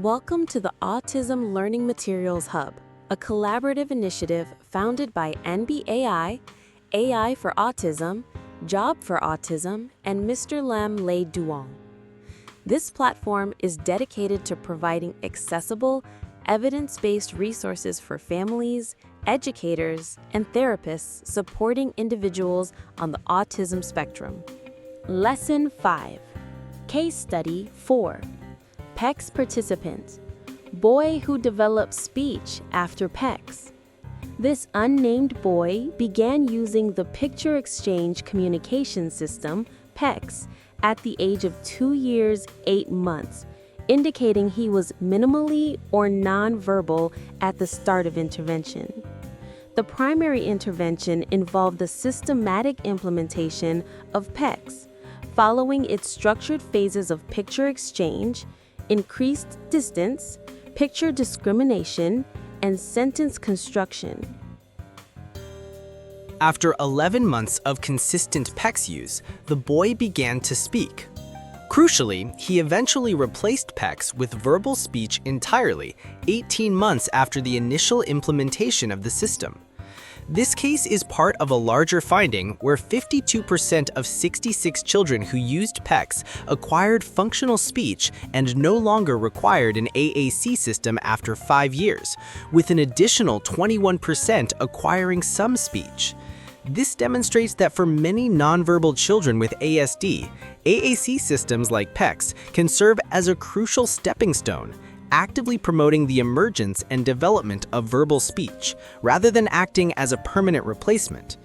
Welcome to the Autism Learning Materials Hub, a collaborative initiative founded by NBAI, AI for Autism, Job for Autism, and Mr. Lam Lay Duong. This platform is dedicated to providing accessible, evidence-based resources for families, educators, and therapists supporting individuals on the autism spectrum. Lesson 5. Case Study 4. PECS Participant. Boy who develops speech after PECS. This unnamed boy began using the Picture Exchange Communication System, PECS, at the age of 2 years, 8 months, indicating he was minimally or nonverbal at the start of intervention. The primary intervention involved the systematic implementation of PECS, following its structured phases of picture exchange, increased distance, picture discrimination, and sentence construction. After 11 months of consistent PECS use, the boy began to speak. Crucially, he eventually replaced PECS with verbal speech entirely, 18 months after the initial implementation of the system. This case is part of a larger finding where 52% of 66 children who used PECS acquired functional speech and no longer required an AAC system after 5 years, with an additional 21% acquiring some speech. This demonstrates that for many nonverbal children with ASD, AAC systems like PECS can serve as a crucial stepping stone, actively promoting the emergence and development of verbal speech, rather than acting as a permanent replacement.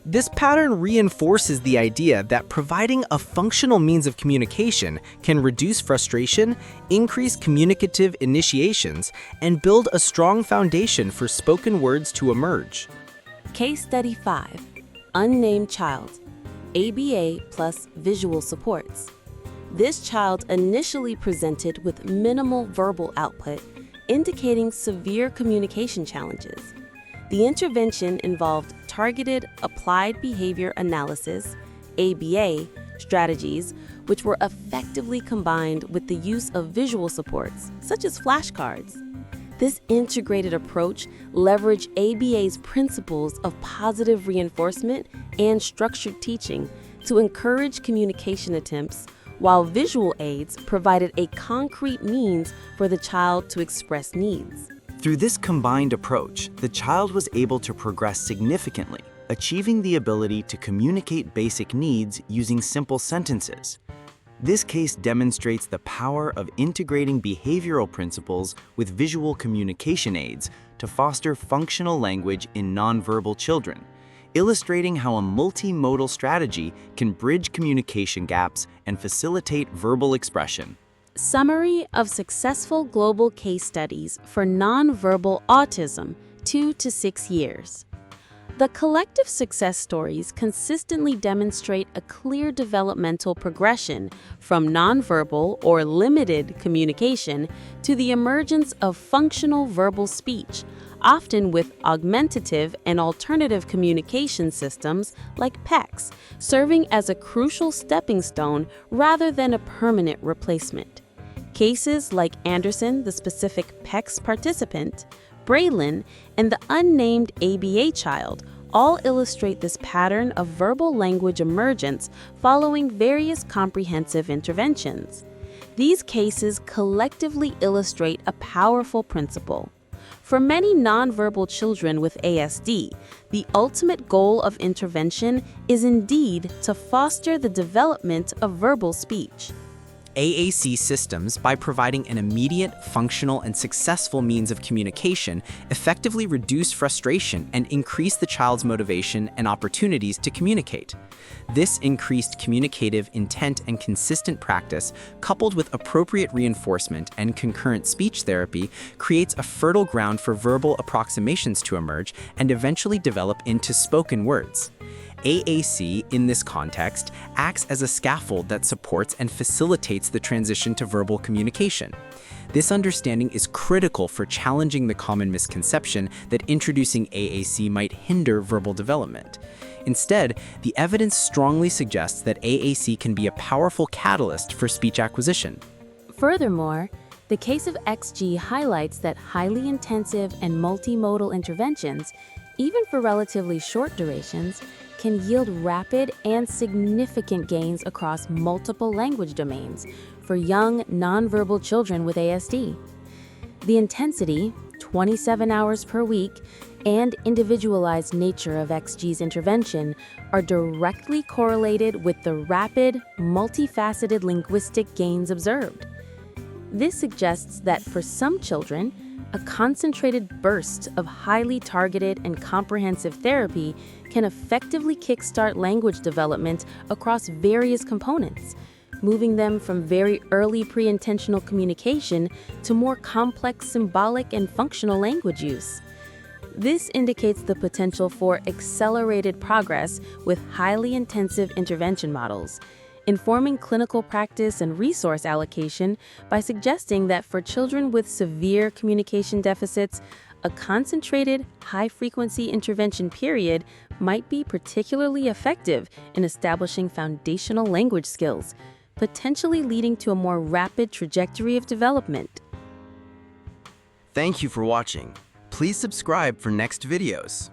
This pattern reinforces the idea that providing a functional means of communication can reduce frustration, increase communicative initiations, and build a strong foundation for spoken words to emerge. Case Study 5. Unnamed Child. ABA plus visual supports. This child initially presented with minimal verbal output, indicating severe communication challenges. The intervention involved targeted applied behavior analysis, ABA, strategies, which were effectively combined with the use of visual supports, such as flashcards. This integrated approach leveraged ABA's principles of positive reinforcement and structured teaching to encourage communication attempts, while visual aids provided a concrete means for the child to express needs. Through this combined approach, the child was able to progress significantly, achieving the ability to communicate basic needs using simple sentences. This case demonstrates the power of integrating behavioral principles with visual communication aids to foster functional language in nonverbal children, illustrating how a multimodal strategy can bridge communication gaps and facilitate verbal expression. Summary of successful global case studies for nonverbal autism, 2 to 6 years. The collective success stories consistently demonstrate a clear developmental progression from nonverbal or limited communication to the emergence of functional verbal speech, often with augmentative and alternative communication systems like PECS, serving as a crucial stepping stone rather than a permanent replacement. Cases like Anderson, the specific PECS participant, Braylon, and the unnamed ABA child all illustrate this pattern of verbal language emergence following various comprehensive interventions. These cases collectively illustrate a powerful principle. For many nonverbal children with ASD, the ultimate goal of intervention is indeed to foster the development of verbal speech. AAC systems, by providing an immediate, functional, and successful means of communication, effectively reduce frustration and increase the child's motivation and opportunities to communicate. This increased communicative intent and consistent practice, coupled with appropriate reinforcement and concurrent speech therapy, creates a fertile ground for verbal approximations to emerge and eventually develop into spoken words. AAC, in this context, acts as a scaffold that supports and facilitates the transition to verbal communication. This understanding is critical for challenging the common misconception that introducing AAC might hinder verbal development. Instead, the evidence strongly suggests that AAC can be a powerful catalyst for speech acquisition. Furthermore, The case of XG highlights that highly intensive and multimodal interventions, even for relatively short durations, can yield rapid and significant gains across multiple language domains for young, nonverbal children with ASD. The intensity, 27 hours per week, and individualized nature of XG's intervention are directly correlated with the rapid, multifaceted linguistic gains observed. This suggests that for some children, a concentrated burst of highly targeted and comprehensive therapy can effectively kickstart language development across various components, moving them from very early pre-intentional communication to more complex symbolic and functional language use. This indicates the potential for accelerated progress with highly intensive intervention models, informing clinical practice and resource allocation by suggesting that for children with severe communication deficits, a concentrated, high-frequency intervention period might be particularly effective in establishing foundational language skills, potentially leading to a more rapid trajectory of development. Thank you for watching. Please subscribe for next videos.